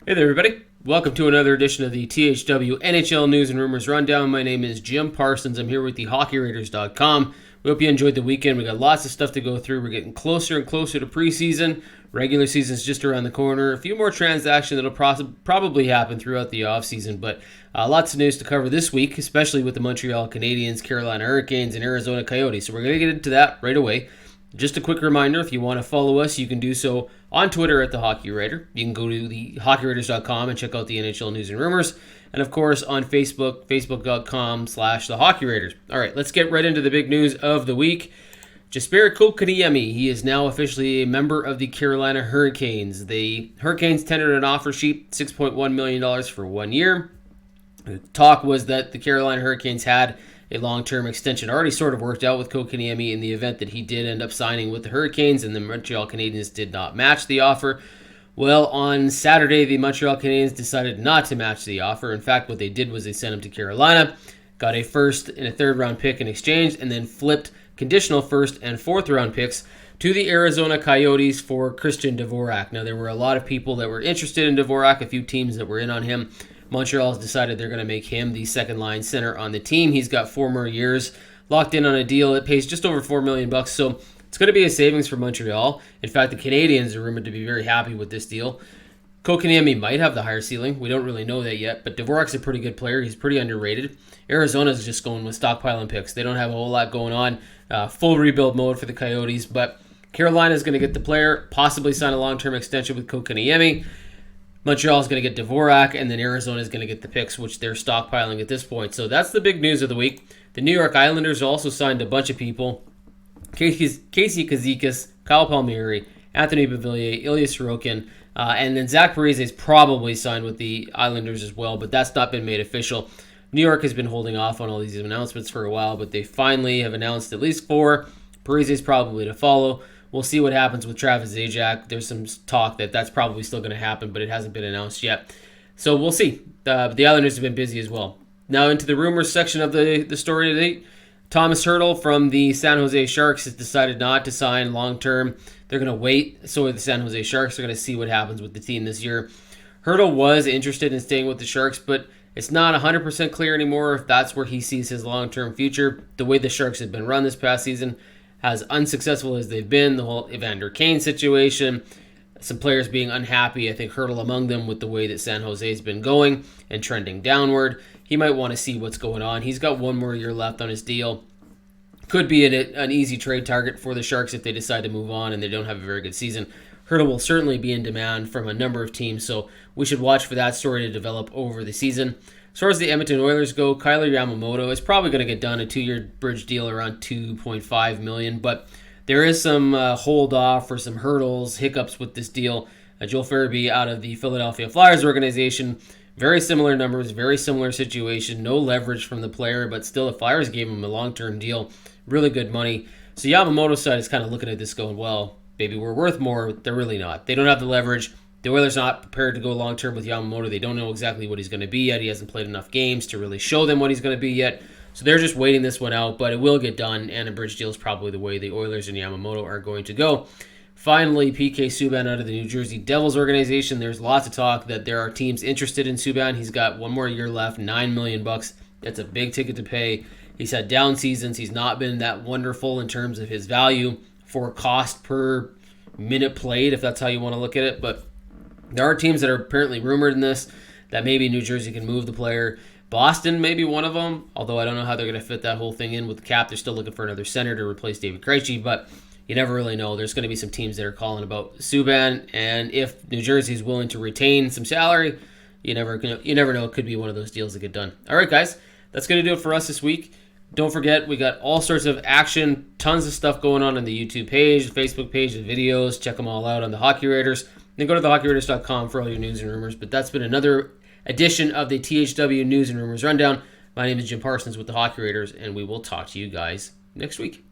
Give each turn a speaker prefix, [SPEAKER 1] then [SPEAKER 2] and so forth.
[SPEAKER 1] Hey there, everybody. Welcome to another edition of the THW NHL News and Rumors Rundown. My name is Jim Parsons. I'm here with the HockeyWriters.com. We hope you enjoyed the weekend. We got lots of stuff to go through. We're getting closer and closer to preseason. Regular season's just around the corner. A few more transactions that'll probably happen throughout the offseason, but lots of news to cover this week, especially with the Montreal Canadiens, Carolina Hurricanes, and Arizona Coyotes. So we're going to get into that right away. Just a quick reminder, if you want to follow us, you can do so on Twitter at The Hockey Writer. You can go to the HockeyWriters.com and check out the NHL News and Rumors. And of course, on Facebook, Facebook.com/The Hockey Writers. All right, let's get right into the big news of the week. Jesperi Kotkaniemi, he is now officially a member of the Carolina Hurricanes. The Hurricanes tendered an offer sheet, $6.1 million for 1 year. The talk was that the Carolina Hurricanes had a long-term extension already sort of worked out with Kotkaniemi in the event that he did end up signing with the Hurricanes and the Montreal Canadiens did not match the offer. Well, on Saturday, the Montreal Canadiens decided not to match the offer. In fact, what they did was they sent him to Carolina, got a first and a third-round pick in exchange, and then flipped conditional first and fourth-round picks to the Arizona Coyotes for Christian Dvorak. Now, there were a lot of people that were interested in Dvorak, a few teams that were in on him. Montreal has decided they're going to make him the second-line center on the team. He's got 4 more years locked in on a deal that pays just over $4 million, so it's going to be a savings for Montreal. In fact, the Canadiens are rumored to be very happy with this deal. Kotkaniemi might have the higher ceiling. We don't really know that yet, but Dvorak's a pretty good player. He's pretty underrated. Arizona's just going with stockpiling picks. They don't have a whole lot going on. Full rebuild mode for the Coyotes, but Carolina's going to get the player, possibly sign a long-term extension with Kotkaniemi. Montreal is going to get Dvorak, and then Arizona is going to get the picks, which they're stockpiling at this point. So that's the big news of the week. The New York Islanders also signed a bunch of people. Casey Cizikas, Kyle Palmieri, Anthony Beauvillier, Ilya Sorokin, and then Zach Parise is probably signed with the Islanders as well, but that's not been made official. New York has been holding off on all these announcements for a while, but they finally have announced at least 4. Parise is probably to follow. We'll see what happens with Travis Zajac. There's some talk that that's probably still going to happen, but it hasn't been announced yet. So we'll see. The Islanders have been busy as well. Now into the rumors section of the story today. Tomas Hertl from the San Jose Sharks has decided not to sign long-term. They're going to wait. So are the San Jose Sharks. They're going to see what happens with the team this year. Hertl was interested in staying with the Sharks, but it's not 100% clear anymore if that's where he sees his long-term future. The way the Sharks have been run this past season, as unsuccessful as they've been, the whole Evander Kane situation, some players being unhappy, I think Hertl among them, with the way that San Jose's been going and trending downward. He might want to see what's going on. He's got 1 more year left on his deal. Could be an easy trade target for the Sharks if they decide to move on and they don't have a very good season. Hertl will certainly be in demand from a number of teams, so we should watch for that story to develop over the season. As far as the Edmonton Oilers go, Kailer Yamamoto is probably going to get done a 2-year bridge deal around $2.5 million, but there is some hold off or some hiccups with this deal. Joel Farabee out of the Philadelphia Flyers organization, very similar numbers, very similar situation, no leverage from the player, but still the Flyers gave him a long-term deal, really good money. So Yamamoto's side is kind of looking at this going, well, maybe we're worth more. They're really not. They don't have the leverage. The Oilers are not prepared to go long-term with Yamamoto. They don't know exactly what he's going to be yet. He hasn't played enough games to really show them what he's going to be yet. So they're just waiting this one out, but it will get done, and a bridge deal is probably the way the Oilers and Yamamoto are going to go. Finally, P.K. Subban out of the New Jersey Devils organization. There's lots of talk that there are teams interested in Subban. He's got 1 more year left, $9 million. That's a big ticket to pay. He's had down seasons. He's not been that wonderful in terms of his value for cost per minute played, if that's how you want to look at it, but there are teams that are apparently rumored in this that maybe New Jersey can move the player. Boston may be one of them, although I don't know how they're going to fit that whole thing in with the cap. They're still looking for another center to replace David Krejci, but you never really know. There's going to be some teams that are calling about Subban, and if New Jersey is willing to retain some salary, you never know. It could be one of those deals that get done. All right, guys, that's going to do it for us this week. Don't forget, we got all sorts of action, tons of stuff going on the YouTube page, the Facebook page, the videos. Check them all out on the Hockey Writers. Then go to thehockeywriters.com for all your news and rumors. But that's been another edition of the THW News and Rumors Rundown. My name is Jim Parsons with the Hockey Writers, and we will talk to you guys next week.